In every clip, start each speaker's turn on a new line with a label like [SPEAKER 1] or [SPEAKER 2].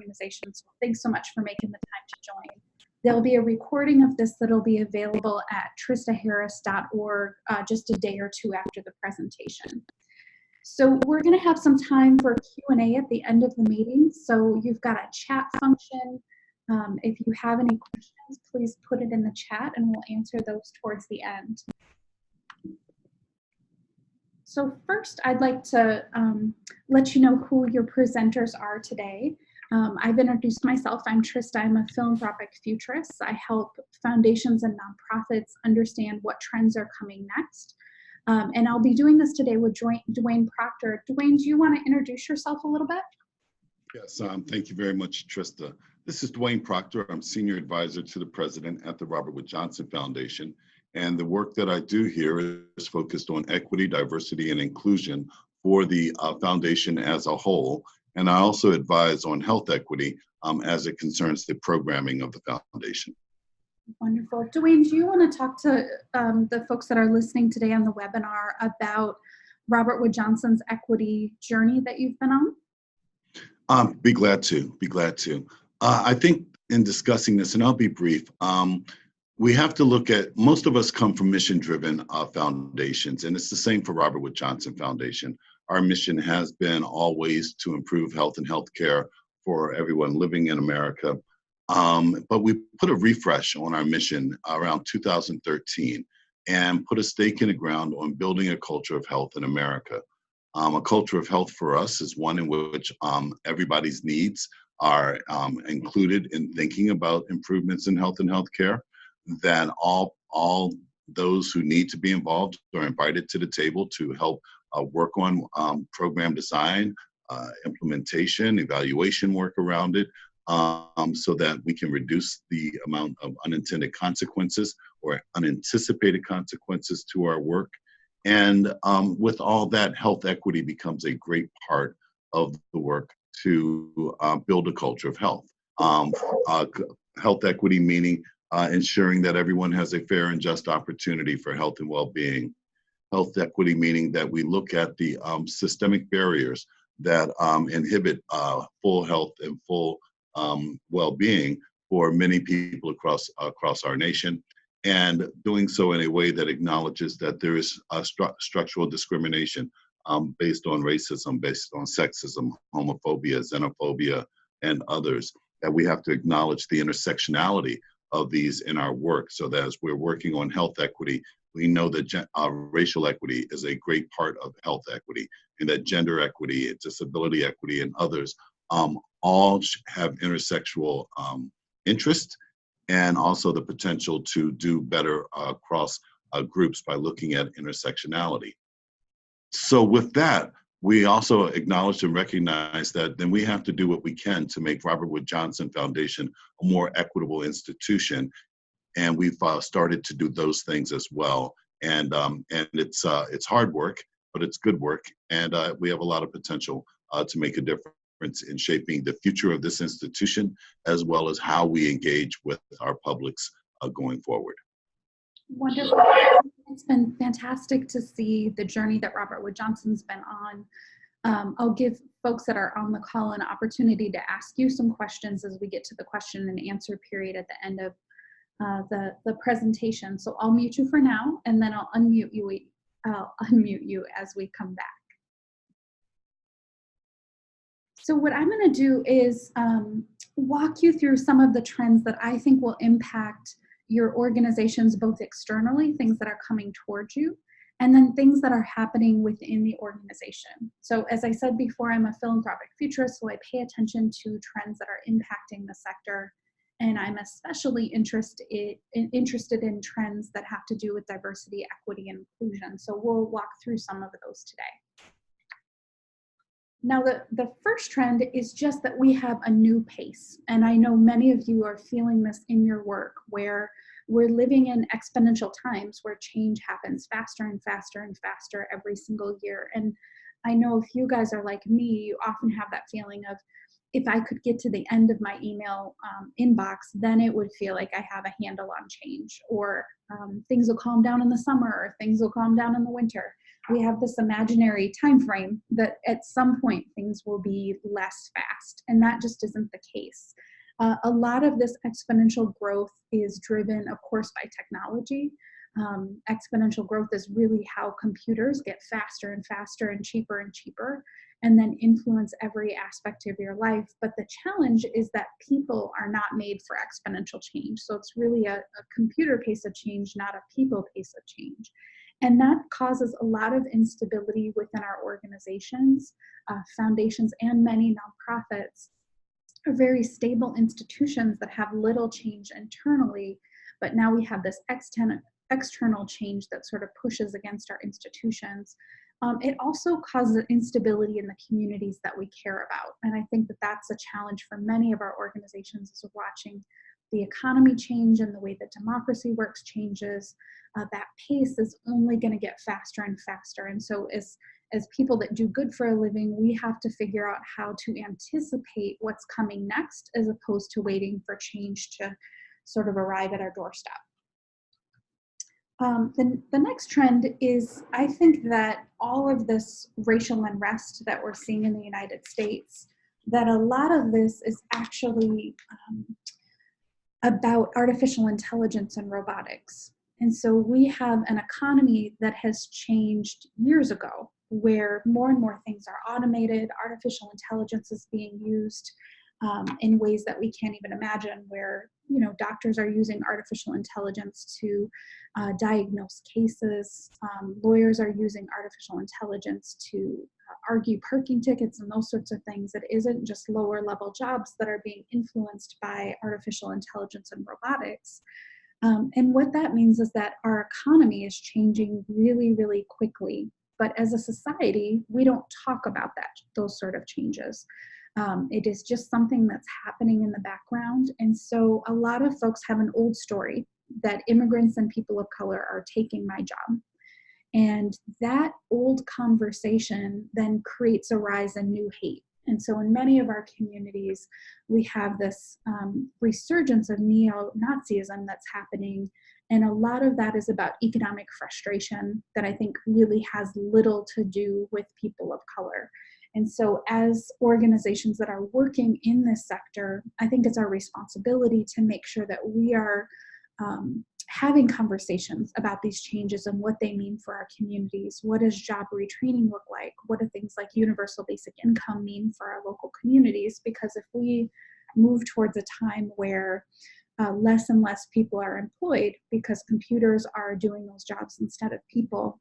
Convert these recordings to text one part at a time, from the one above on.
[SPEAKER 1] organization. So thanks so much for making the time to join. There'll be a recording of this that'll be available at tristaharris.org just a day or two after the presentation. So we're going to have some time for Q&A at the end of the meeting. So you've got a chat function. If you have any questions, please put it in the chat and we'll answer those towards the end. So first, I'd like to let you know who your presenters are today. I've introduced myself. I'm Trista. I'm a philanthropic futurist. I help foundations and nonprofits understand what trends are coming next. And I'll be doing this today with Dwayne Proctor. Dwayne, do you want to introduce yourself a little bit?
[SPEAKER 2] Yes, thank you very much, Trista. This is Dwayne Proctor. I'm Senior Advisor to the President at the Robert Wood Johnson Foundation. And the work that I do here is focused on equity, diversity, and inclusion for the foundation as a whole. And I also advise on health equity as it concerns the programming of the foundation.
[SPEAKER 1] Wonderful. Dwayne, do you want to talk to the folks that are listening today on the webinar about Robert Wood Johnson's equity journey that you've been on?
[SPEAKER 2] Be glad to. I think in discussing this, and I'll be brief, we have to look at, most of us come from mission-driven foundations, and it's the same for Robert Wood Johnson Foundation. Our mission has been always to improve health and healthcare for everyone living in America. But we put a refresh on our mission around 2013 and put a stake in the ground on building a culture of health in America. A culture of health for us is one in which everybody's needs are included in thinking about improvements in health and healthcare, that all those who need to be involved are invited to the table to help work on program design, implementation, evaluation work around it, so that we can reduce the amount of unintended consequences or unanticipated consequences to our work. And with all that, health equity becomes a great part of the work to build a culture of health. Health equity meaning ensuring that everyone has a fair and just opportunity for health and well-being. Health equity meaning that we look at the systemic barriers that inhibit full health and full well-being for many people across our nation, and doing so in a way that acknowledges that there is structural discrimination based on racism, based on sexism, homophobia, xenophobia, and others, that we have to acknowledge the intersectionality of these in our work, so that as we're working on health equity, we know that racial equity is a great part of health equity, and that gender equity, disability equity, and others all have intersexual interest, and also the potential to do better across groups by looking at intersectionality. So with that, we also acknowledge and recognize that then we have to do what we can to make Robert Wood Johnson Foundation a more equitable institution. And we've started to do those things as well. And it's hard work, but it's good work. And we have a lot of potential to make a difference in shaping the future of this institution, as well as how we engage with our publics going forward.
[SPEAKER 1] Wonderful. It's been fantastic to see the journey that Robert Wood Johnson's been on. I'll give folks that are on the call an opportunity to ask you some questions as we get to the question and answer period at the end of the presentation. So I'll mute you for now, and then I'll unmute you as we come back. So what I'm going to do is walk you through some of the trends that I think will impact your organizations, both externally, things that are coming towards you, and then things that are happening within the organization. So as I said before, I'm a philanthropic futurist, so I pay attention to trends that are impacting the sector, and I'm especially interested in trends that have to do with diversity, equity, and inclusion. So we'll walk through some of those today. Now, the first trend is just that we have a new pace. And I know many of you are feeling this in your work, where we're living in exponential times where change happens faster and faster and faster every single year. And I know if you guys are like me, you often have that feeling of, if I could get to the end of my email inbox, then it would feel like I have a handle on change, or things will calm down in the summer, or things will calm down in the winter. we have this imaginary time frame that at some point things will be less fast, and that just isn't the case. A lot of this exponential growth is driven, of course, by technology. Exponential growth is really how computers get faster and faster and cheaper, and then influence every aspect of your life. But the challenge is that people are not made for exponential change. So it's really a computer pace of change, not a people pace of change. And that causes a lot of instability within our organizations, foundations, and many nonprofits are very stable institutions that have little change internally, but now we have this external change that sort of pushes against our institutions. It also causes instability in the communities that we care about. And I think that that's a challenge for many of our organizations, is watching the economy change and the way that democracy works changes. That pace is only going to get faster and faster. And so as people that do good for a living, we have to figure out how to anticipate what's coming next, as opposed to waiting for change to sort of arrive at our doorstep. The next trend is, I think that all of this racial unrest that we're seeing in the United States, that a lot of this is actually about artificial intelligence and robotics. And so we have an economy that has changed years ago, where more and more things are automated. Artificial intelligence is being used in ways that we can't even imagine, where doctors are using artificial intelligence to diagnose cases. Lawyers are using artificial intelligence to argue parking tickets and those sorts of things. It isn't just lower level jobs that are being influenced by artificial intelligence and robotics. And what that means is that our economy is changing really, really quickly. But as a society, we don't talk about those sort of changes. It is just something that's happening in the background. And so a lot of folks have an old story that immigrants and people of color are taking my job. And that old conversation then creates a rise in new hate. And so in many of our communities, we have this resurgence of neo-Nazism that's happening. And a lot of that is about economic frustration that I think really has little to do with people of color. And so as organizations that are working in this sector, I think it's our responsibility to make sure that we are having conversations about these changes and what they mean for our communities. What does job retraining look like? What do things like universal basic income mean for our local communities? Because if we move towards a time where less and less people are employed because computers are doing those jobs instead of people,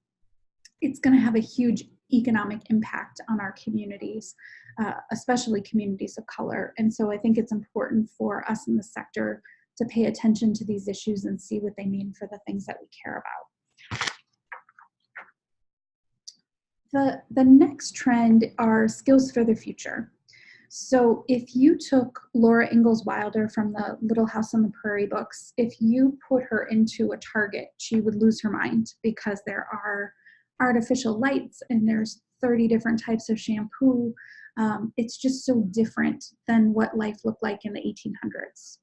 [SPEAKER 1] it's going to have a huge economic impact on our communities, especially communities of color. And so I think it's important for us in the sector to pay attention to these issues and see what they mean for the things that we care about. The next trend are skills for the future. So if you took Laura Ingalls Wilder from the Little House on the Prairie books, if you put her into a Target, she would lose her mind, because there are artificial lights and there's 30 different types of shampoo. It's just so different than what life looked like in the 1800s.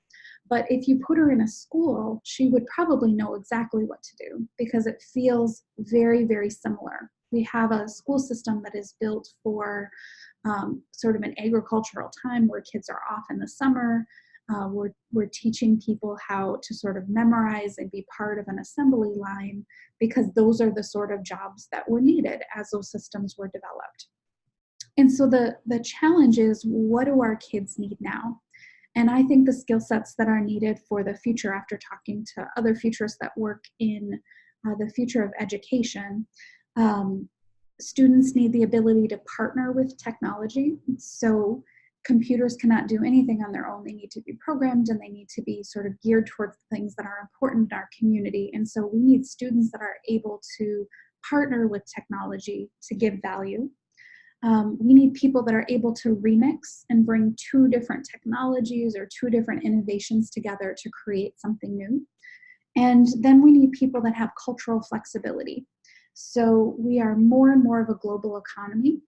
[SPEAKER 1] But if you put her in a school, she would probably know exactly what to do, because it feels very, very similar. We have a school system that is built for sort of an agricultural time where kids are off in the summer. We're teaching people how to sort of memorize and be part of an assembly line, because those are the sort of jobs that were needed as those systems were developed. And so the challenge is, what do our kids need now? And I think the skill sets that are needed for the future, after talking to other futurists that work in the future of education, students need the ability to partner with technology. So computers cannot do anything on their own. They need to be programmed, and they need to be sort of geared towards things that are important in our community. And so we need students that are able to partner with technology to give value. We need people that are able to remix and bring two different technologies or two different innovations together to create something new. And then we need people that have cultural flexibility. So we are more and more of a global economy,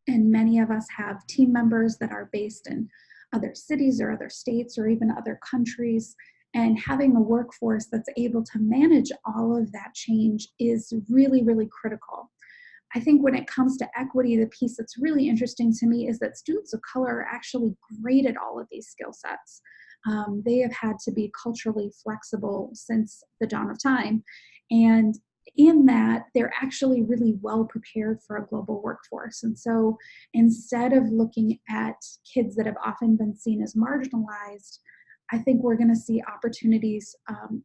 [SPEAKER 1] and many of us have team members that are based in other cities or other states or even other countries. And having a workforce that's able to manage all of that change is really, really critical. I think when it comes to equity, the piece that's really interesting to me is that students of color are actually great at all of these skill sets. They have had to be culturally flexible since the dawn of time. And in that, they're actually really well prepared for a global workforce. And so instead of looking at kids that have often been seen as marginalized, I think we're going to see opportunities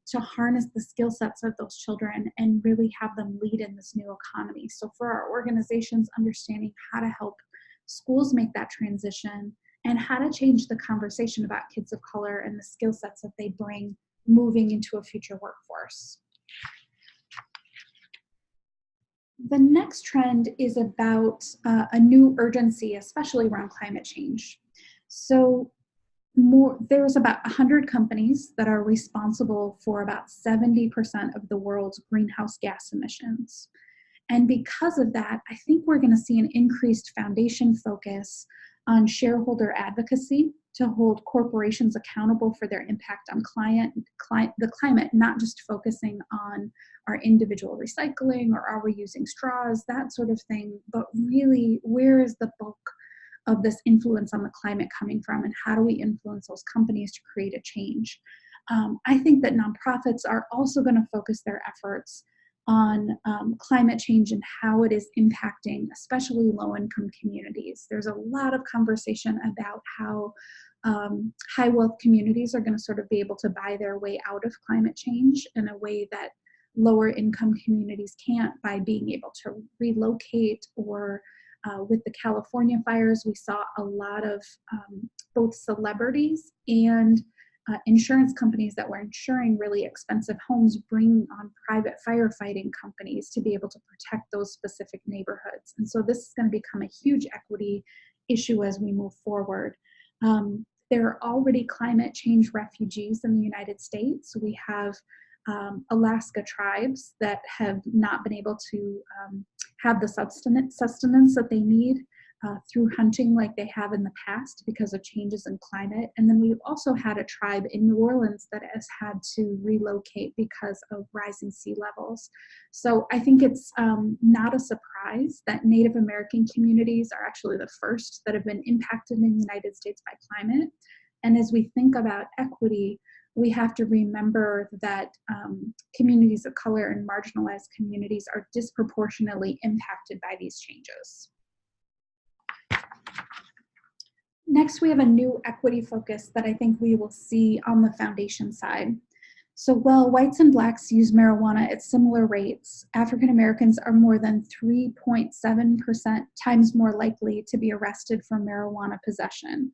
[SPEAKER 1] to harness the skill sets of those children and really have them lead in this new economy. So for our organizations, understanding how to help schools make that transition and how to change the conversation about kids of color and the skill sets that they bring moving into a future workforce. The next trend is about a new urgency, especially around climate change. So there's about 100 companies that are responsible for about 70% of the world's greenhouse gas emissions. And because of that, I think we're going to see an increased foundation focus on shareholder advocacy to hold corporations accountable for their impact on the climate, not just focusing on our individual recycling or are we using straws, that sort of thing, but really where is the bulk of this influence on the climate coming from, and how do we influence those companies to create a change? I think that nonprofits are also going to focus their efforts on climate change and how it is impacting especially low-income communities. There's a lot of conversation about how high wealth communities are going to sort of be able to buy their way out of climate change in a way that lower income communities can't, by being able to relocate. Or with the California fires, we saw a lot of both celebrities and insurance companies that were insuring really expensive homes bring on private firefighting companies to be able to protect those specific neighborhoods. And so this is going to become a huge equity issue as we move forward. There are already climate change refugees in the United States. We have Alaska tribes that have not been able to have the sustenance that they need through hunting like they have in the past because of changes in climate. And then we've also had a tribe in New Orleans that has had to relocate because of rising sea levels. So I think it's not a surprise that Native American communities are actually the first that have been impacted in the United States by climate. And as we think about equity, we have to remember that communities of color and marginalized communities are disproportionately impacted by these changes. Next, we have a new equity focus that I think we will see on the foundation side. So while whites and blacks use marijuana at similar rates, African Americans are more than 3.7% times more likely to be arrested for marijuana possession.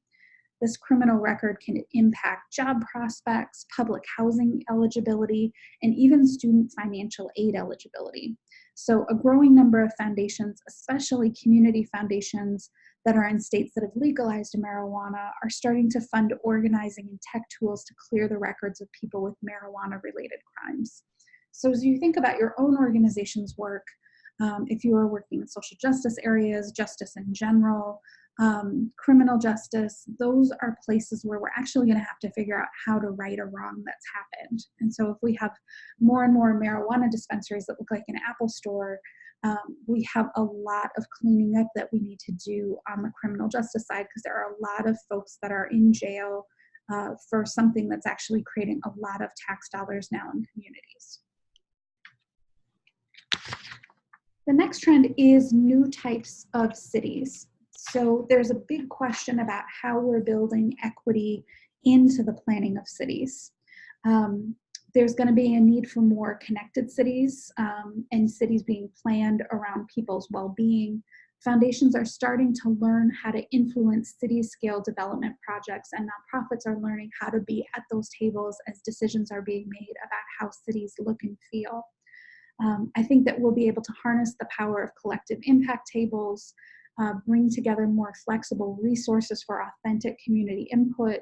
[SPEAKER 1] This criminal record can impact job prospects, public housing eligibility, and even student financial aid eligibility. So a growing number of foundations, especially community foundations that are in states that have legalized marijuana, are starting to fund organizing and tech tools to clear the records of people with marijuana-related crimes. So as you think about your own organization's work, if you are working in social justice areas, justice in general, criminal justice, those are places where we're actually going to have to figure out how to right a wrong that's happened. And so if we have more and more marijuana dispensaries that look like an Apple store, we have a lot of cleaning up that we need to do on the criminal justice side, because there are a lot of folks that are in jail for something that's actually creating a lot of tax dollars now in communities. The next trend is new types of cities. So there's a big question about how we're building equity into the planning of cities. There's going to be a need for more connected cities and cities being planned around people's well-being. Foundations are starting to learn how to influence city-scale development projects, and nonprofits are learning how to be at those tables as decisions are being made about how cities look and feel. I think that we'll be able to harness the power of collective impact tables, bring together more flexible resources for authentic community input,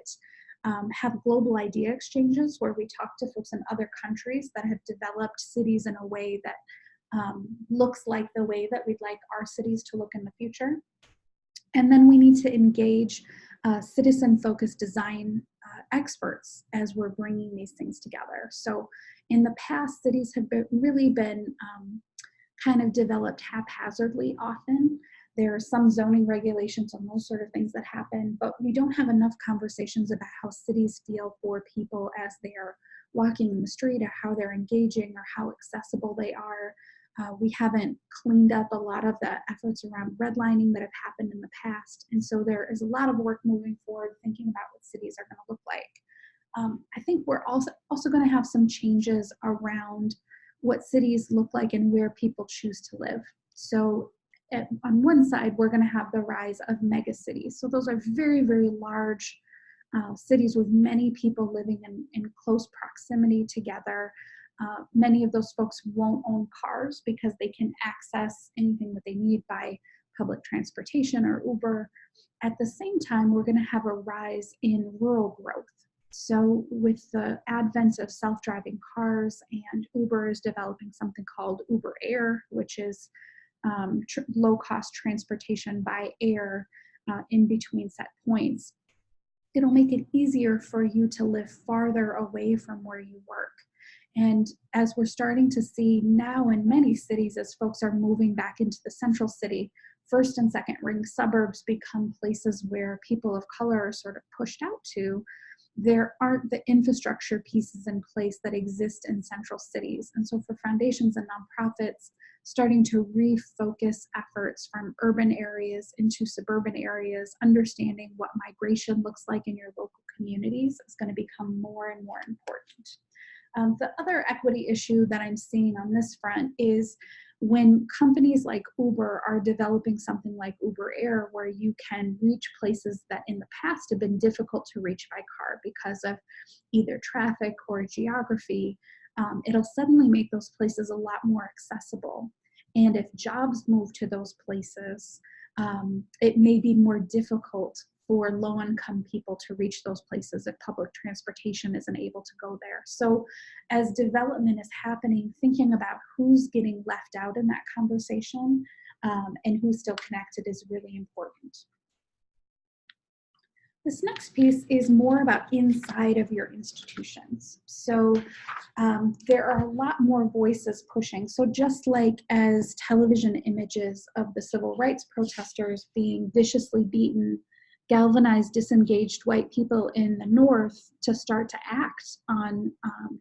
[SPEAKER 1] have global idea exchanges where we talk to folks in other countries that have developed cities in a way that looks like the way that we'd like our cities to look in the future. And then we need to engage citizen-focused design experts as we're bringing these things together. So in the past, cities have really been kind of developed haphazardly often. There are some zoning regulations on those sort of things that happen, but we don't have enough conversations about how cities feel for people as they are walking in the street, or how they're engaging, or how accessible they are. We haven't cleaned up a lot of the efforts around redlining that have happened in the past. And so there is a lot of work moving forward, thinking about what cities are going to look like. I think we're also going to have some changes around what cities look like and where people choose to live. So on one side, we're going to have the rise of mega cities. So those are very, very large cities with many people living in close proximity together. Many of those folks won't own cars because they can access anything that they need by public transportation or Uber. At the same time, we're going to have a rise in rural growth. So with the advent of self-driving cars, and Uber is developing something called Uber Air, which is low-cost transportation by air in between set points, it'll make it easier for you to live farther away from where you work. And as we're starting to see now in many cities, as folks are moving back into the central city, first and second ring suburbs become places where people of color are sort of pushed out to. There aren't the infrastructure pieces in place that exist in central cities. And so for foundations and nonprofits, starting to refocus efforts from urban areas into suburban areas, understanding what migration looks like in your local communities is going to become more and more important. The other equity issue that I'm seeing on this front is when companies like Uber are developing something like Uber Air, where you can reach places that in the past have been difficult to reach by car because of either traffic or geography, it'll suddenly make those places a lot more accessible. And if jobs move to those places, it may be more difficult for low-income people to reach those places if public transportation isn't able to go there. So as development is happening, thinking about who's getting left out in that conversation and who's still connected is really important. This next piece is more about inside of your institutions. So there are a lot more voices pushing. So just like as television images of the civil rights protesters being viciously beaten galvanized disengaged white people in the North to start to act on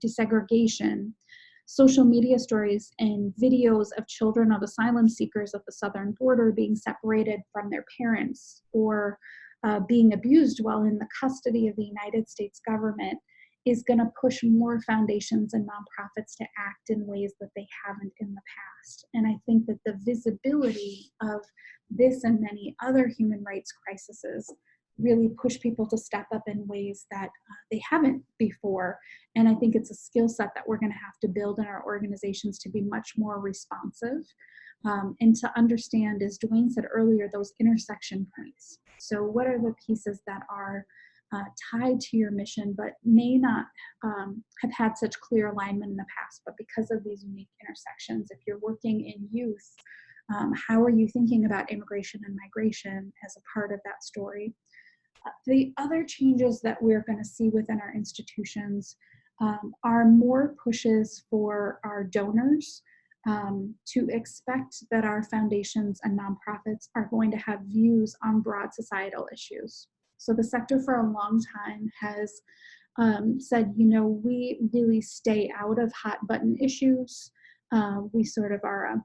[SPEAKER 1] desegregation, social media stories and videos of children of asylum seekers at the southern border being separated from their parents, or being abused while in the custody of the United States government, is going to push more foundations and nonprofits to act in ways that they haven't in the past. And I think that the visibility of this and many other human rights crises really push people to step up in ways that they haven't before. And I think it's a skill set that we're going to have to build in our organizations to be much more responsive and to understand, as Dwayne said earlier, those intersection points. So what are the pieces that are tied to your mission, but may not have had such clear alignment in the past, but because of these unique intersections? If you're working in youth, how are you thinking about immigration and migration as a part of that story? The other changes that we're going to see within our institutions are more pushes for our donors to expect that our foundations and nonprofits are going to have views on broad societal issues. So the sector for a long time has said, you know, we really stay out of hot button issues. We sort of are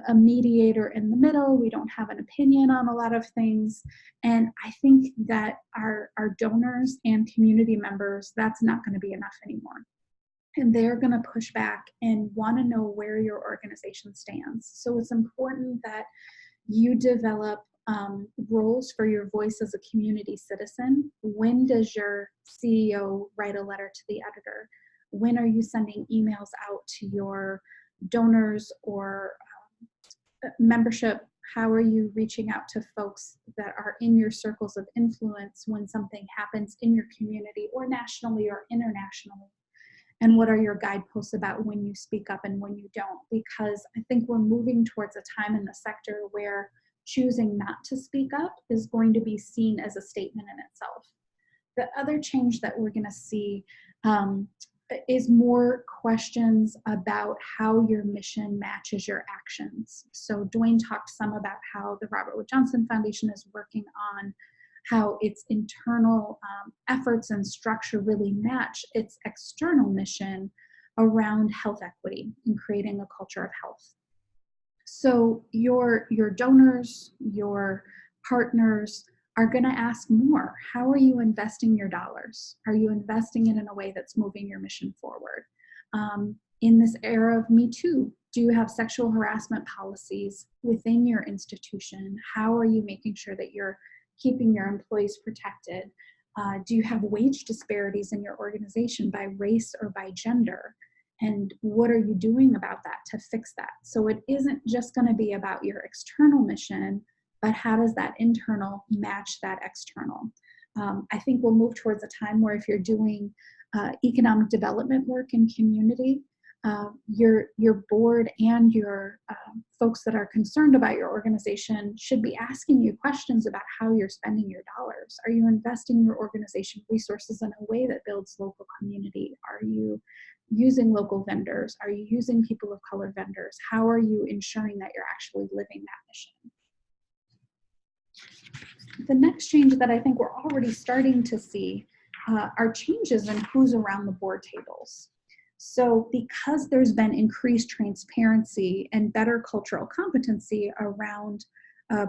[SPEAKER 1] a mediator in the middle. We don't have an opinion on a lot of things. And I think that our donors and community members, that's not going to be enough anymore. And they're going to push back and want to know where your organization stands. So it's important that you develop roles for your voice as a community citizen. When does your CEO write a letter to the editor? When are you sending emails out to your donors or membership? How are you reaching out to folks that are in your circles of influence when something happens in your community or nationally or internationally? And what are your guideposts about when you speak up and when you don't? Because I think we're moving towards a time in the sector where choosing not to speak up is going to be seen as a statement in itself. The other change that we're going to see is more questions about how your mission matches your actions. So Dwayne talked some about how the Robert Wood Johnson Foundation is working on how its internal efforts and structure really match its external mission around health equity and creating a culture of health. So your donors, your partners are going to ask more. How are you investing your dollars? Are you investing it in a way that's moving your mission forward? In this era of Me Too, do you have sexual harassment policies within your institution? How are you making sure that you're keeping your employees protected? Do you have wage disparities in your organization by race or by gender? And what are you doing about that to fix that? So it isn't just going to be about your external mission, but how does that internal match that external? I think we'll move towards a time where if you're doing economic development work in community, your board and your folks that are concerned about your organization should be asking you questions about how you're spending your dollars. Are you investing your organization resources in a way that builds local community? Are you using local vendors? Are you using people of color vendors? How are you ensuring that you're actually living that mission? The next change that I think we're already starting to see are changes in who's around the board tables. So because there's been increased transparency and better cultural competency around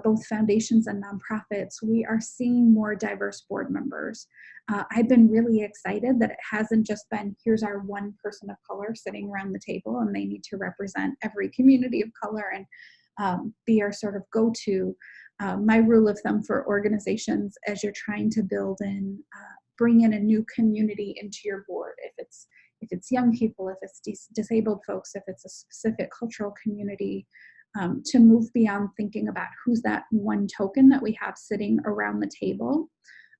[SPEAKER 1] both foundations and nonprofits, we are seeing more diverse board members. I've been really excited that it hasn't just been, here's our one person of color sitting around the table and they need to represent every community of color and be our sort of go-to. My rule of thumb for organizations as you're trying to build in, bring in a new community into your board, if it's young people, if it's disabled folks, if it's a specific cultural community, to move beyond thinking about who's that one token that we have sitting around the table,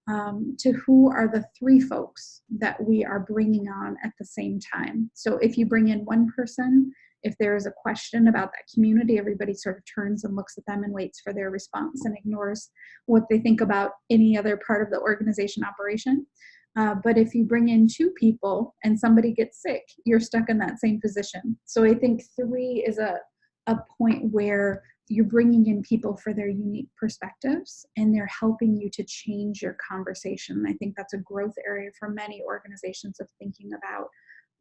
[SPEAKER 1] to who are the three folks that we are bringing on at the same time. So if you bring in one person, if there is a question about that community, everybody sort of turns and looks at them and waits for their response and ignores what they think about any other part of the organization operation. But if you bring in two people and somebody gets sick, you're stuck in that same position. So I think three is a point where you're bringing in people for their unique perspectives and they're helping you to change your conversation. I think that's a growth area for many organizations of thinking about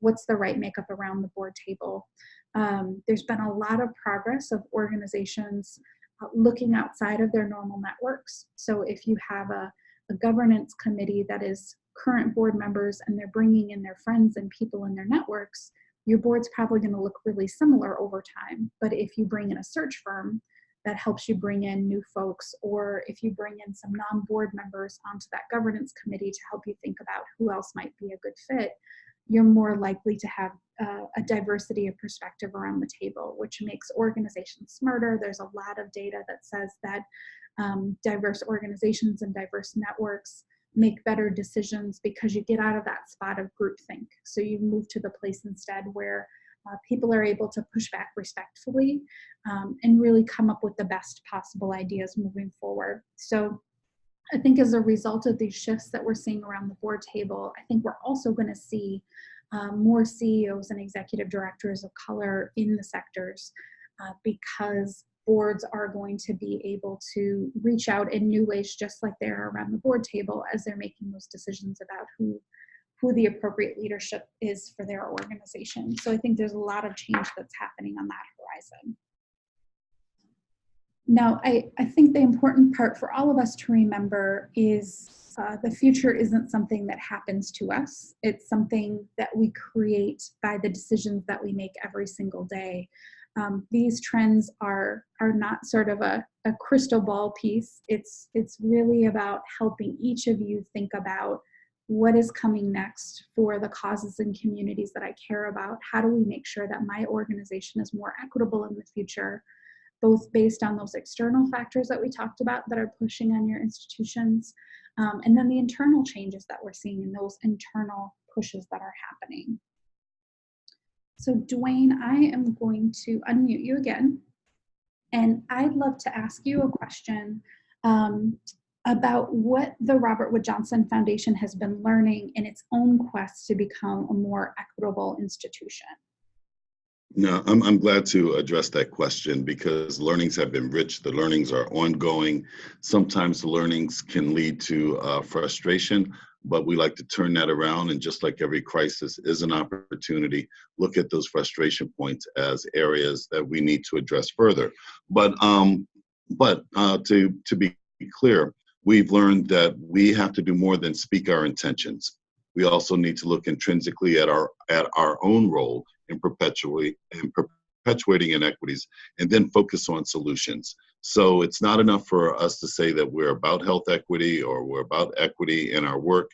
[SPEAKER 1] what's the right makeup around the board table. There's been a lot of progress of organizations looking outside of their normal networks. So if you have a governance committee that is current board members and they're bringing in their friends and people in their networks, your board's probably going to look really similar over time. But if you bring in a search firm that helps you bring in new folks, or if you bring in some non-board members onto that governance committee to help you think about who else might be a good fit, you're more likely to have a diversity of perspective around the table, which makes organizations smarter. There's a lot of data that says that diverse organizations and diverse networks make better decisions because you get out of that spot of groupthink. So you move to the place instead where people are able to push back respectfully and really come up with the best possible ideas moving forward. So I think as a result of these shifts that we're seeing around the board table, I think we're also going to see more CEOs and executive directors of color in the sectors because boards are going to be able to reach out in new ways, just like they are around the board table as they're making those decisions about who the appropriate leadership is for their organization. So I think there's a lot of change that's happening on that horizon. Now, I think the important part for all of us to remember is the future isn't something that happens to us. It's something that we create by the decisions that we make every single day. These trends are not sort of a crystal ball piece. It's really about helping each of you think about what is coming next for the causes and communities that I care about. How do we make sure that my organization is more equitable in the future, both based on those external factors that we talked about that are pushing on your institutions, and then the internal changes that we're seeing in those internal pushes that are happening. So Dwayne, I am going to unmute you again, and I'd love to ask you a question about what the Robert Wood Johnson Foundation has been learning in its own quest to become a more equitable institution?
[SPEAKER 2] No, I'm glad to address that question because learnings have been rich. The learnings are ongoing. Sometimes the learnings can lead to frustration, but we like to turn that around. And just like every crisis is an opportunity, look at those frustration points as areas that we need to address further. But to be clear, we've learned that we have to do more than speak our intentions. We also need to look intrinsically at our own role in perpetuating inequities, and then focus on solutions. So it's not enough for us to say that we're about health equity or we're about equity in our work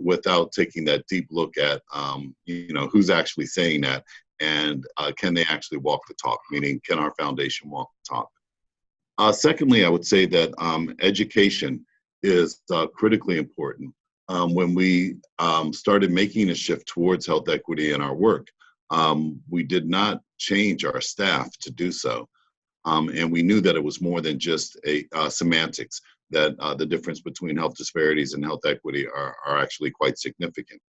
[SPEAKER 2] without taking that deep look at who's actually saying that, and can they actually walk the talk? Meaning, can our foundation walk the talk? Secondly, I would say that education is critically important. When we started making a shift towards health equity in our work, we did not change our staff to do so. And we knew that it was more than just a semantics, that the difference between health disparities and health equity are actually quite significant.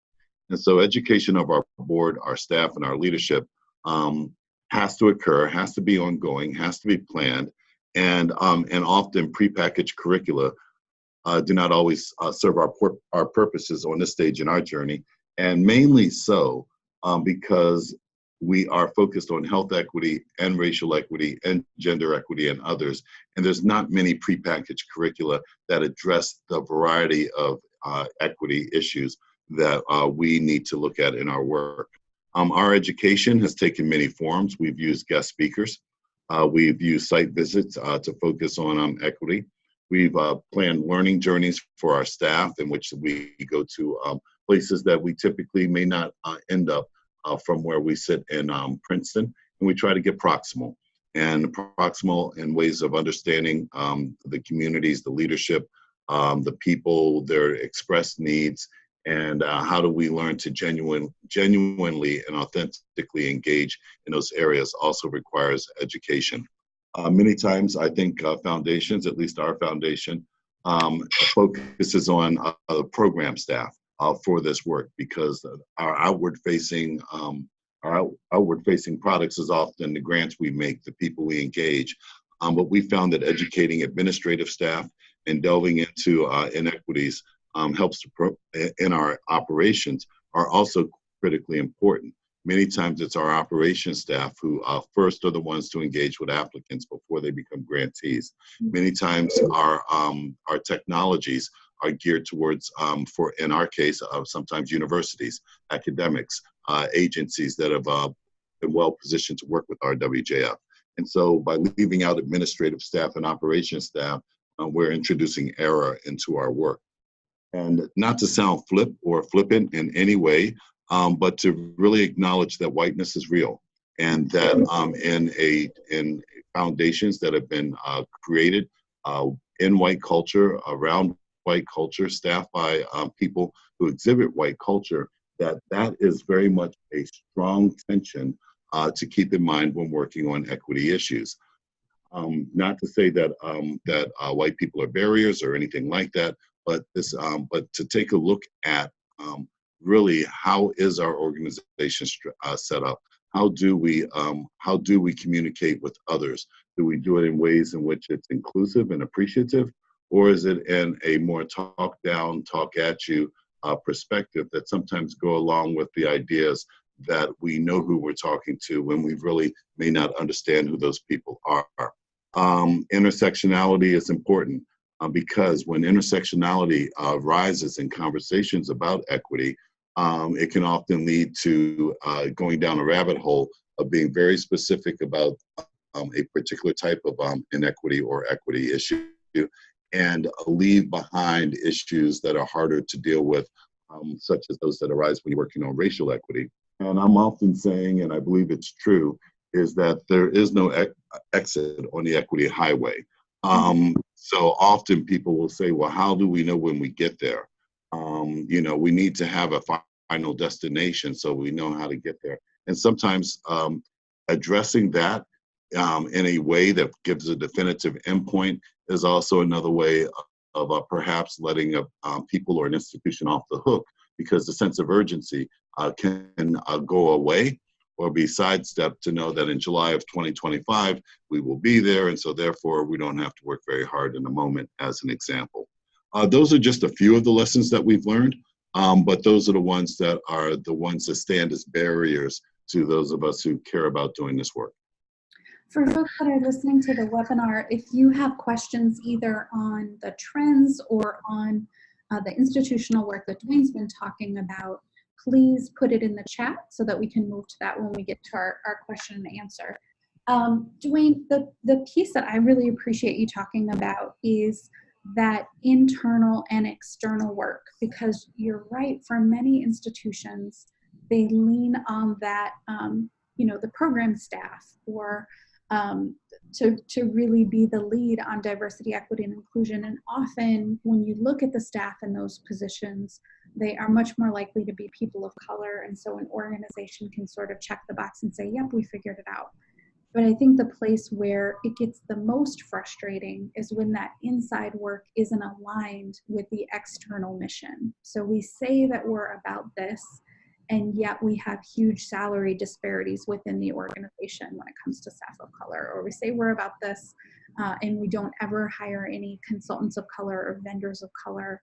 [SPEAKER 2] And so education of our board, our staff, and our leadership has to occur, has to be ongoing, has to be planned, and often prepackaged curricula do not always serve our purposes on this stage in our journey, and mainly so because we are focused on health equity and racial equity and gender equity and others, and there's not many prepackaged curricula that address the variety of equity issues that we need to look at in our work. Our education has taken many forms. We've used guest speakers. We've used site visits to focus on equity. We've planned learning journeys for our staff in which we go to places that we typically may not end up from where we sit in Princeton. And we try to get proximal in ways of understanding the communities, the leadership, the people, their expressed needs, and how do we learn to genuinely and authentically engage in those areas also requires education. Many times, I think foundations, at least our foundation, focuses on the program staff for this work because our outward-facing products is often the grants we make, the people we engage. But we found that educating administrative staff and delving into inequities helps in our operations are also critically important. Many times it's our operations staff who first are the ones to engage with applicants before they become grantees. Many times our technologies are geared towards, in our case, sometimes universities, academics, agencies that have been well positioned to work with our WJF. And so by leaving out administrative staff and operations staff, we're introducing error into our work. And not to sound flippant in any way, but to really acknowledge that whiteness is real, and that in foundations that have been created in white culture, around white culture, staffed by people who exhibit white culture, that is very much a strong tension to keep in mind when working on equity issues. Not to say that white people are barriers or anything like that, but to take a look at really how is our organization set up? How do we communicate with others? Do we do it in ways in which it's inclusive and appreciative, or is it in a more talk down, talk at you perspective that sometimes go along with the ideas that we know who we're talking to when we really may not understand who those people are? Intersectionality is important because when intersectionality rises in conversations about equity, it can often lead to going down a rabbit hole of being very specific about a particular type of inequity or equity issue, and leave behind issues that are harder to deal with, such as those that arise when you're working on racial equity. And I'm often saying, and I believe it's true, is that there is no exit on the equity highway. So often people will say, well, how do we know when we get there? We need to have a final destination so we know how to get there. And sometimes addressing that in a way that gives a definitive endpoint is also another way perhaps letting people or an institution off the hook because the sense of urgency can go away or be sidestepped to know that in July of 2025, we will be there. And so therefore, we don't have to work very hard in the moment, as an example. Those are just a few of the lessons that we've learned, but those are the ones that stand as barriers to those of us who care about doing this work.
[SPEAKER 1] For folks that are listening to the webinar, if you have questions either on the trends or on the institutional work that Dwayne's been talking about, please put it in the chat so that we can move to that when we get to our question and answer. Dwayne, the piece that I really appreciate you talking about is that internal and external work, because you're right, for many institutions, they lean on that, the program staff or to really be the lead on diversity, equity, and inclusion. And often when you look at the staff in those positions, they are much more likely to be people of color. And so an organization can sort of check the box and say, yep, we figured it out. But I think the place where it gets the most frustrating is when that inside work isn't aligned with the external mission. So we say that we're about this, and yet we have huge salary disparities within the organization when it comes to staff of color. Or we say we're about this, and we don't ever hire any consultants of color or vendors of color.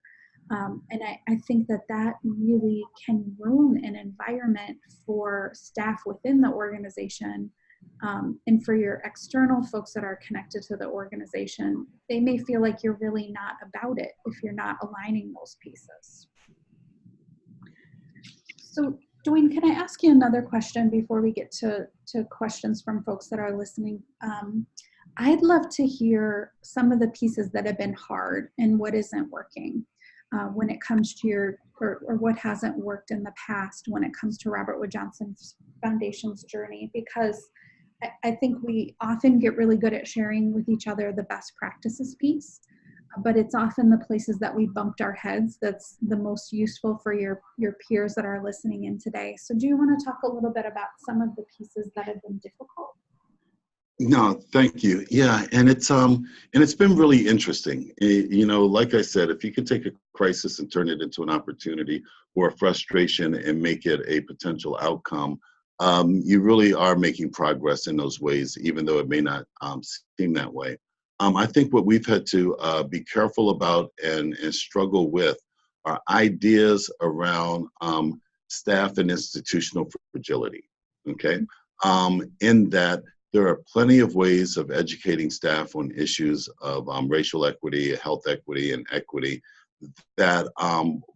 [SPEAKER 1] And I think that really can ruin an environment for staff within the organization. And for your external folks that are connected to the organization, they may feel like you're really not about it if you're not aligning those pieces. So, Dwayne, can I ask you another question before we get to questions from folks that are listening? I'd love to hear some of the pieces that have been hard and what isn't working when it comes to or what hasn't worked in the past when it comes to Robert Wood Johnson Foundation's journey, because I think we often get really good at sharing with each other the best practices piece, but it's often the places that we bumped our heads that's the most useful for your peers that are listening in today. So do you want to talk a little bit about some of the pieces that have been difficult?
[SPEAKER 2] No, thank you. Yeah, and it's been really interesting. Like I said, if you could take a crisis and turn it into an opportunity or a frustration and make it a potential outcome, you really are making progress in those ways, even though it may not seem that way. I think what we've had to be careful about and struggle with are ideas around staff and institutional fragility. Okay, in that there are plenty of ways of educating staff on issues of racial equity, health equity, and equity that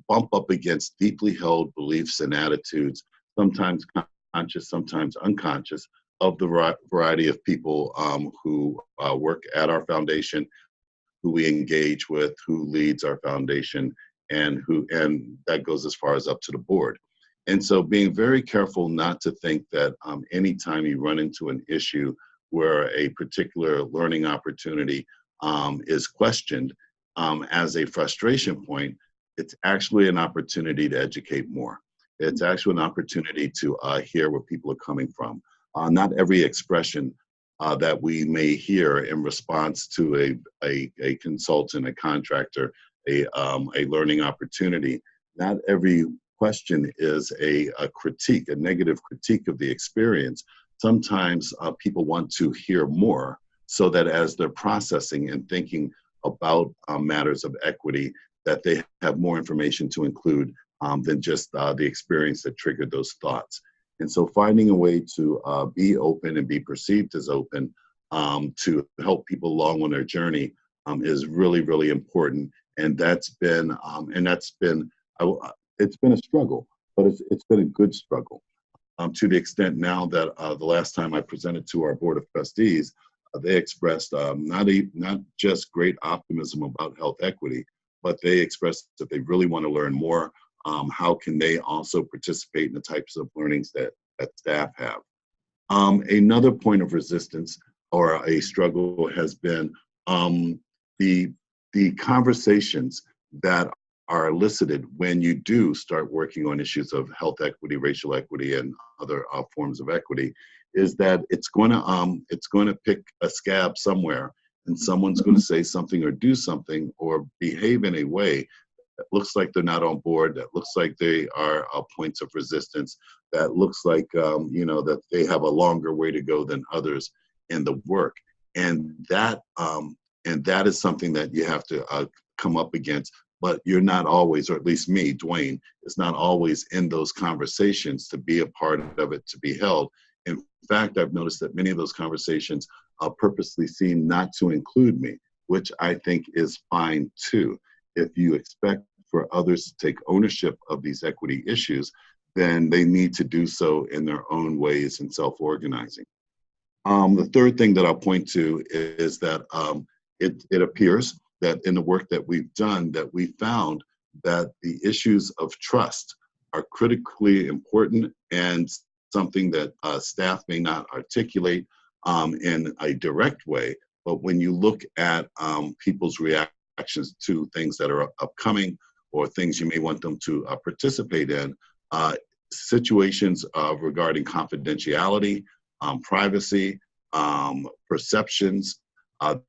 [SPEAKER 2] bump up against deeply held beliefs and attitudes, sometimes conscious, sometimes unconscious, of the variety of people who work at our foundation, who we engage with, who leads our foundation, and that goes as far as up to the board. And so being very careful not to think that anytime you run into an issue where a particular learning opportunity is questioned as a frustration point, it's actually an opportunity to educate more. It's actually an opportunity to hear where people are coming from. Not every expression that we may hear in response to a consultant, a contractor, a learning opportunity, not every question is a critique, a negative critique of the experience. Sometimes people want to hear more so that as they're processing and thinking about matters of equity, that they have more information to include than just the experience that triggered those thoughts. And so finding a way to be open and be perceived as open to help people along on their journey is really, really important. And it's been a struggle, but it's been a good struggle to the extent now that the last time I presented to our board of trustees, they expressed not just great optimism about health equity, but they expressed that they really want to learn more. How can they also participate in the types of learnings that staff have? Another point of resistance or a struggle has been the conversations that are elicited when you do start working on issues of health equity, racial equity, and other forms of equity, is that it's going to pick a scab somewhere, and someone's going to say something or do something or behave in a way that looks like they're not on board, that looks like they are points of resistance, that looks like, that they have a longer way to go than others in the work. And that is something that you have to come up against. But you're not always, or at least me, Dwayne, is not always in those conversations to be a part of it, to be held. In fact, I've noticed that many of those conversations purposely seem not to include me, which I think is fine too. If you expect for others to take ownership of these equity issues, then they need to do so in their own ways and self-organizing. The third thing that I'll point to is that it appears that in the work that we've done, that we found that the issues of trust are critically important and something that staff may not articulate in a direct way. But when you look at people's reactions to things that are upcoming or things you may want them to participate in, situations regarding confidentiality, privacy, perceptions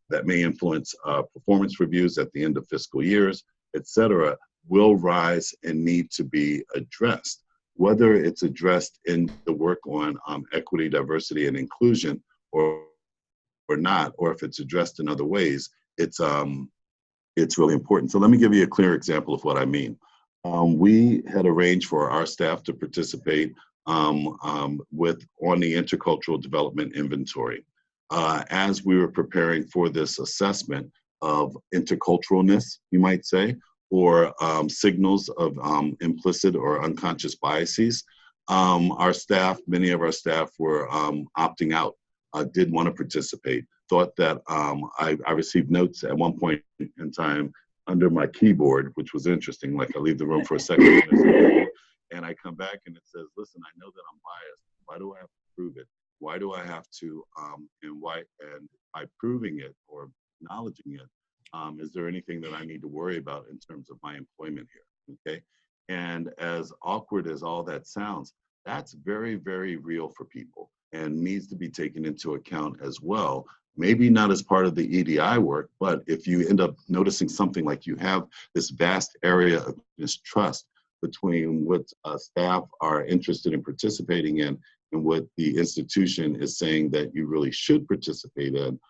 [SPEAKER 2] that may influence performance reviews at the end of fiscal years, et cetera, will rise and need to be addressed. Whether it's addressed in the work on equity, diversity, and inclusion or not, or if it's addressed in other ways, it's really important. So let me give you a clear example of what I mean. We had arranged for our staff to participate on the intercultural development inventory. As we were preparing for this assessment of interculturalness, you might say, or signals of implicit or unconscious biases, our staff, many of our staff were opting out, did want to participate, thought that I received notes at one point in time under my keyboard, which was interesting. Like I leave the room for a second and I come back and it says, listen, I know that I'm biased. Why do I have to prove it? Why do I have to, and by proving it or acknowledging it, is there anything that I need to worry about in terms of my employment here, okay? And as awkward as all that sounds, that's very, very real for people and needs to be taken into account as well. Maybe not as part of the EDI work, but if you end up noticing something like you have this vast area of mistrust between what staff are interested in participating in and what the institution is saying that you really should participate in,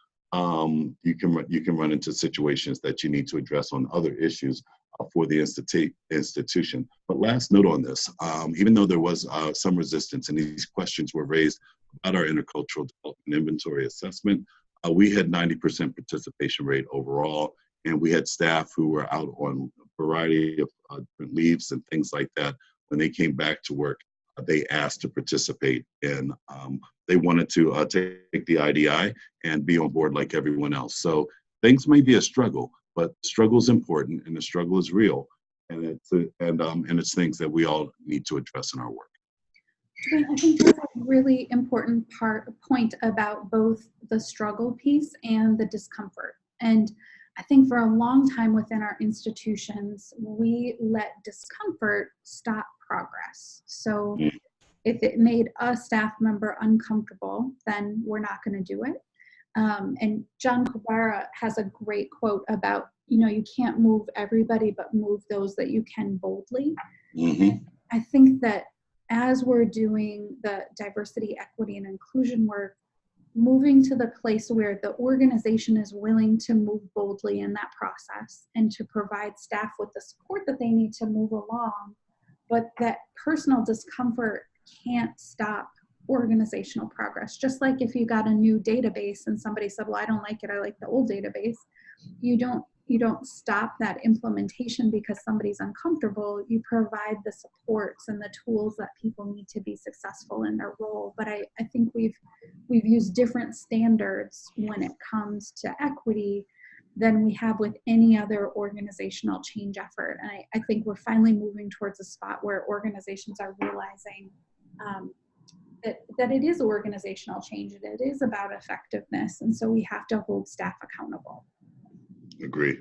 [SPEAKER 2] you can run into situations that you need to address on other issues for the institution. But last note on this, even though there was some resistance and these questions were raised about our intercultural development inventory assessment, we had 90% participation rate overall, and we had staff who were out on a variety of different leaves and things like that. When they came back to work, they asked to participate in, they wanted to take the IDI and be on board like everyone else. So things may be a struggle, but struggle is important and the struggle is real. And it's things that we all need to address in our work.
[SPEAKER 1] I think that's a really important point about both the struggle piece and the discomfort. And I think for a long time within our institutions, we let discomfort stop progress. So if it made a staff member uncomfortable, then we're not going to do it. And John Kubara has a great quote about, you can't move everybody, but move those that you can boldly. Mm-hmm. I think that as we're doing the diversity, equity, and inclusion work, moving to the place where the organization is willing to move boldly in that process and to provide staff with the support that they need to move along, but that personal discomfort can't stop organizational progress. Just like if you got a new database and somebody said, well, I don't like it, I like the old database, you don't stop that implementation because somebody's uncomfortable. You provide the supports and the tools that people need to be successful in their role. But I think we've used different standards when it comes to equity than we have with any other organizational change effort. And I think we're finally moving towards a spot where organizations are realizing that it is organizational change and it is about effectiveness. And so we have to hold staff accountable.
[SPEAKER 2] Agree.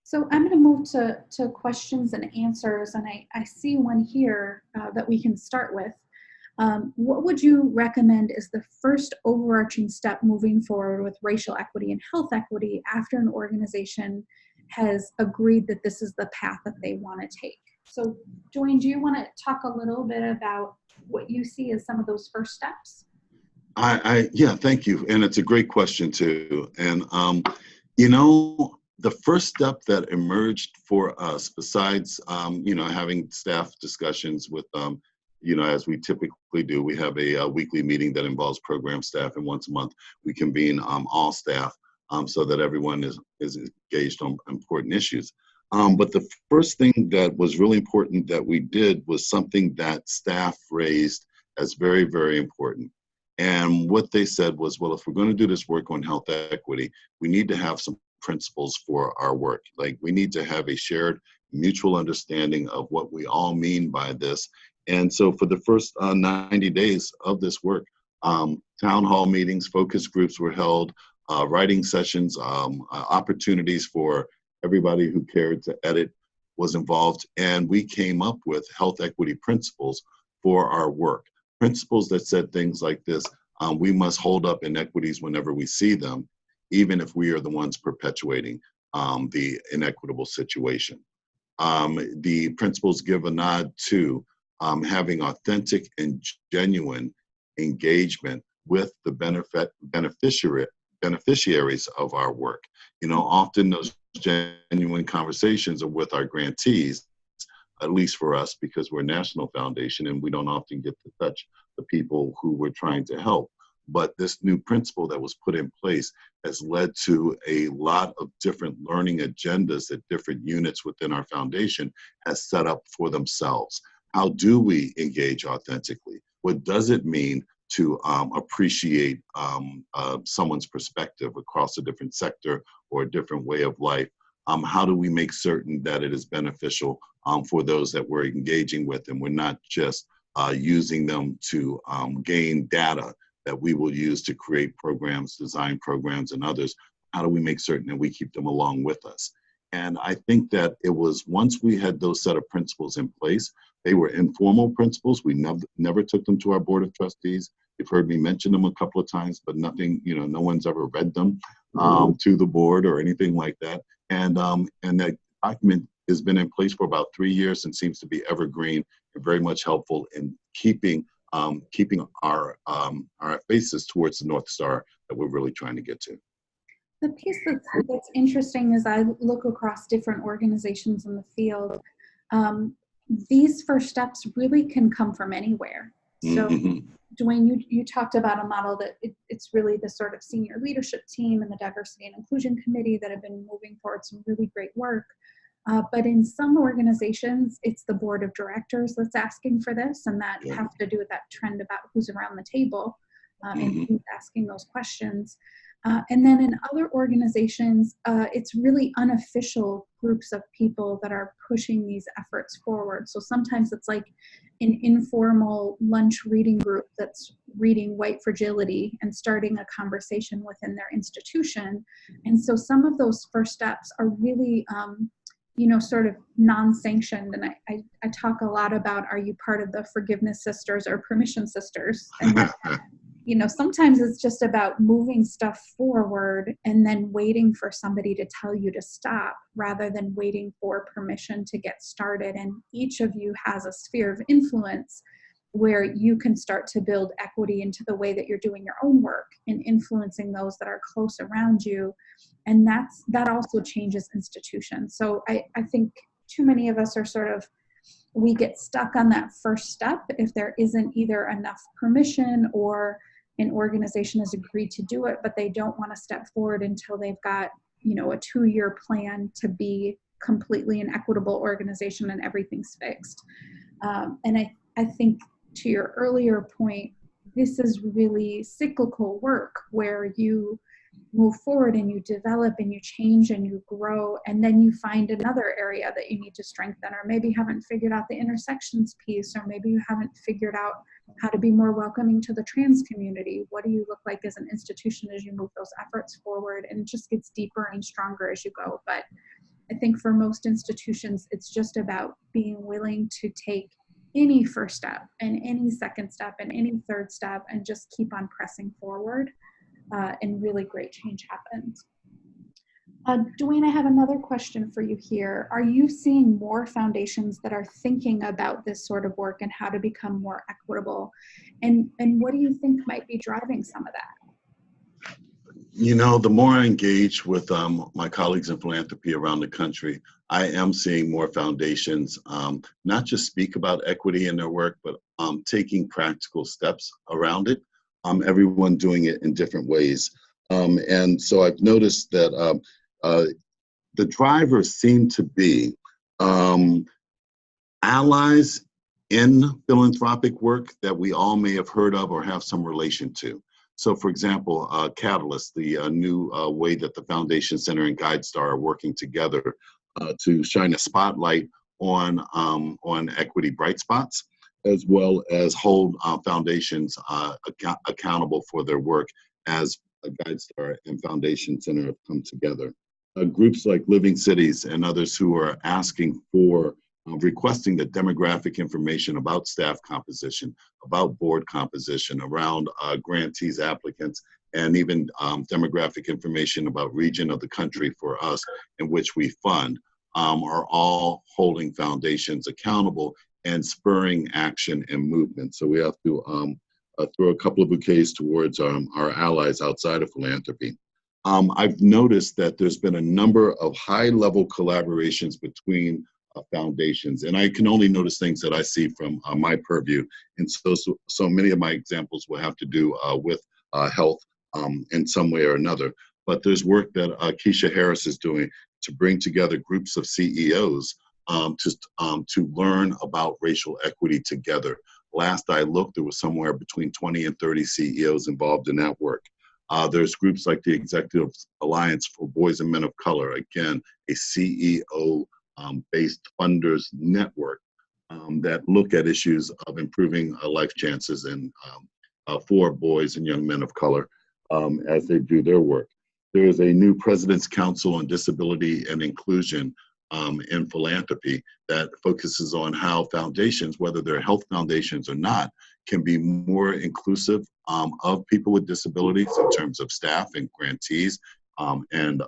[SPEAKER 1] So I'm going to move to questions and answers, and I see one here that we can start with. What would you recommend is the first overarching step moving forward with racial equity and health equity after an organization has agreed that this is the path that they want to take? So, Dwayne, do you want to talk a little bit about what you see as some of those first steps?
[SPEAKER 2] Yeah, thank you. And it's a great question too. And, you know, the first step that emerged for us, besides, having staff discussions with, as we typically do, we have a weekly meeting that involves program staff, and once a month we convene all staff so that everyone is engaged on important issues. But the first thing that was really important that we did was something that staff raised as very, very important. And what they said was, well, if we're going to do this work on health equity, we need to have some principles for our work. Like, we need to have a shared mutual understanding of what we all mean by this. And so for the first 90 days of this work, town hall meetings, focus groups were held, writing sessions, opportunities for everybody who cared to edit was involved. And we came up with health equity principles for our work. Principles that said things like this: we must hold up inequities whenever we see them, even if we are the ones perpetuating the inequitable situation. The principles give a nod to having authentic and genuine engagement with the beneficiaries of our work. Often those genuine conversations are with our grantees, at least for us, because we're a national foundation and we don't often get to touch the people who we're trying to help. But this new principle that was put in place has led to a lot of different learning agendas that different units within our foundation has set up for themselves. How do we engage authentically? What does it mean to appreciate someone's perspective across a different sector or a different way of life? How do we make certain that it is beneficial for those that we're engaging with, and we're not just using them to gain data that we will use to create programs, design programs, and others? How do we make certain that we keep them along with us? And I think that it was once we had those set of principles in place, they were informal principles. We never took them to our board of trustees. You've heard me mention them a couple of times, but nothing, no one's ever read them to the board or anything like that. And that document has been in place for about 3 years and seems to be evergreen and very much helpful in keeping our faces towards the North Star that we're really trying to get to.
[SPEAKER 1] The piece that's interesting as I look across different organizations in the field, these first steps really can come from anywhere. So, Dwayne, you talked about a model that it's really the sort of senior leadership team and the diversity and inclusion committee that have been moving forward some really great work. But in some organizations, it's the board of directors that's asking for this, and that has to do with that trend about who's around the table and who's asking those questions. And then in other organizations, it's really unofficial groups of people that are pushing these efforts forward. So sometimes it's like an informal lunch reading group that's reading White Fragility and starting a conversation within their institution. And so some of those first steps are really sort of non-sanctioned. And I talk a lot about, are you part of the Forgiveness Sisters or Permission Sisters? And that, sometimes it's just about moving stuff forward and then waiting for somebody to tell you to stop rather than waiting for permission to get started. And each of you has a sphere of influence where you can start to build equity into the way that you're doing your own work and influencing those that are close around you. And that also changes institutions. So I think too many of us are we get stuck on that first step if there isn't either enough permission or an organization has agreed to do it, but they don't want to step forward until they've got, a 2-year plan to be completely an equitable organization and everything's fixed. And I think to your earlier point, this is really cyclical work where you move forward and you develop and you change and you grow, and then you find another area that you need to strengthen, or maybe haven't figured out the intersections piece, or maybe you haven't figured out how to be more welcoming to the trans community. What do you look like as an institution as you move those efforts forward? And it just gets deeper and stronger as you go. But I think for most institutions, it's just about being willing to take any first step and any second step and any third step and just keep on pressing forward, and really great change happens. Dwayne, I have another question for you here. Are you seeing more foundations that are thinking about this sort of work and how to become more equitable? And what do you think might be driving some of that?
[SPEAKER 2] You know, the more I engage with my colleagues in philanthropy around the country, I am seeing more foundations not just speak about equity in their work, but taking practical steps around it. Everyone doing it in different ways. And so I've noticed that uh, the drivers seem to be um, allies in philanthropic work that we all may have heard of or have some relation to. So, for example, Catalyst, the new way that the Foundation Center and GuideStar are working together to shine a spotlight on equity bright spots, as well as hold foundations accountable for their work as a GuideStar and Foundation Center have come together. Groups like Living Cities and others who are asking for requesting the demographic information about staff composition, about board composition, around grantees, applicants, and even demographic information about region of the country for us in which we fund, are all holding foundations accountable and spurring action and movement. So we have to throw a couple of bouquets towards our allies outside of philanthropy. I've noticed that there's been a number of high-level collaborations between foundations, and I can only notice things that I see from my purview. And so many of my examples will have to do with health in some way or another. But there's work that Keisha Harris is doing to bring together groups of CEOs to learn about racial equity together. Last I looked, there was somewhere between 20 and 30 CEOs involved in that work. There's groups like the Executive Alliance for Boys and Men of Color, again, a CEO based funders network that look at issues of improving life chances and for boys and young men of color as they do their work. There is a new President's Council on Disability and Inclusion in philanthropy that focuses on how foundations, whether they're health foundations or not, can be more inclusive of people with disabilities in terms of staff and grantees and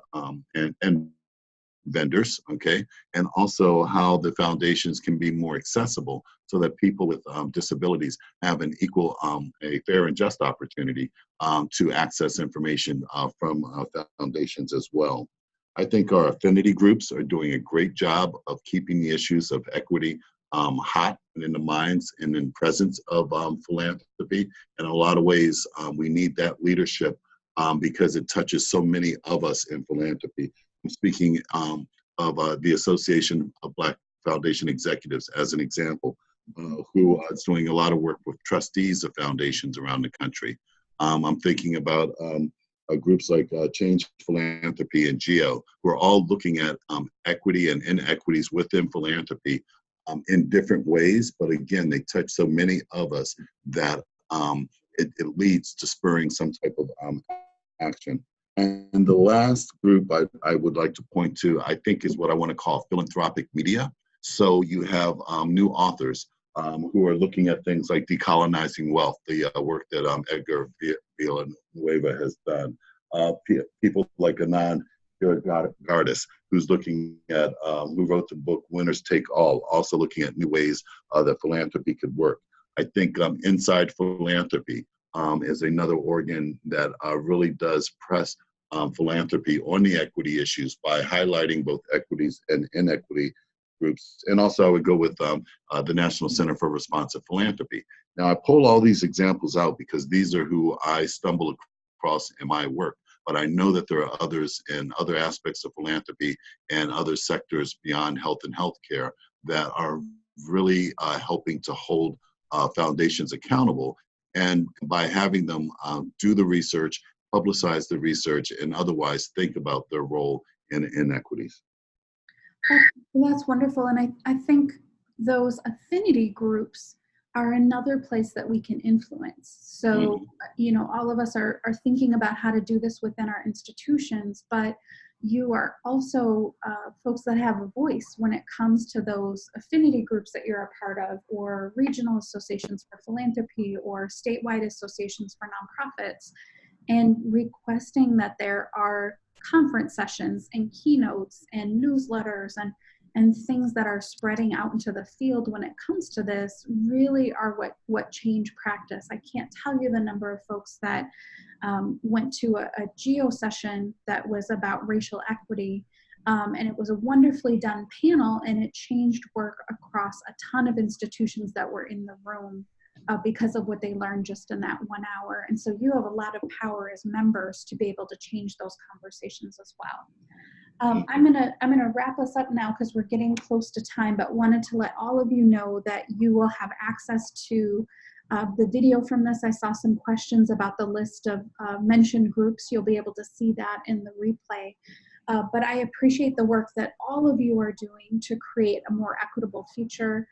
[SPEAKER 2] vendors, okay, and also how the foundations can be more accessible so that people with disabilities have an equal, a fair and just opportunity to access information from foundations as well. I think our affinity groups are doing a great job of keeping the issues of equity hot and in the minds and in presence of philanthropy. In a lot of ways, we need that leadership because it touches so many of us in philanthropy. I'm speaking of the Association of Black Foundation Executives as an example, who is doing a lot of work with trustees of foundations around the country. I'm thinking about groups like Change Philanthropy and GEO, who are all looking at equity and inequities within philanthropy in different ways. But again, they touch so many of us that it leads to spurring some type of action. And the last group I would like to point to, I think, is what I want to call philanthropic media. So you have new authors who are looking at things like decolonizing wealth, the work that Edgar Villanueva has done. People like Anand Gardis, who's looking at, who wrote the book Winners Take All, also looking at new ways that philanthropy could work. I think Inside Philanthropy is another organ that really does press philanthropy on the equity issues by highlighting both equities and inequity groups. And also I would go with the National Center for Responsive Philanthropy. Now I pull all these examples out because these are who I stumble across in my work, but I know that there are others in other aspects of philanthropy and other sectors beyond health and healthcare that are really helping to hold foundations accountable. And by having them do the research, publicize the research, and otherwise think about their role in inequities.
[SPEAKER 1] That's wonderful. And I think those affinity groups are another place that we can influence. So, you know, all of us are thinking about how to do this within our institutions, but you are also folks that have a voice when it comes to those affinity groups that you're a part of, or regional associations for philanthropy, or statewide associations for nonprofits, and requesting that there are conference sessions and keynotes and newsletters and things that are spreading out into the field when it comes to this really are what change practice. I can't tell you the number of folks that went to a GEO session that was about racial equity, and it was a wonderfully done panel, and it changed work across a ton of institutions that were in the room because of what they learned just in that 1 hour. And so you have a lot of power as members to be able to change those conversations as well. I'm gonna wrap us up now because we're getting close to time, but wanted to let all of you know that you will have access to the video from this. I saw some questions about the list of mentioned groups. You'll be able to see that in the replay. But I appreciate the work that all of you are doing to create a more equitable future.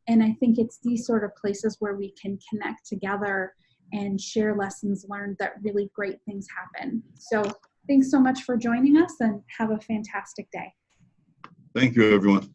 [SPEAKER 1] And I think it's these sort of places where we can connect together and share lessons learned that really great things happen. So thanks so much for joining us, and have a fantastic day.
[SPEAKER 2] Thank you, everyone.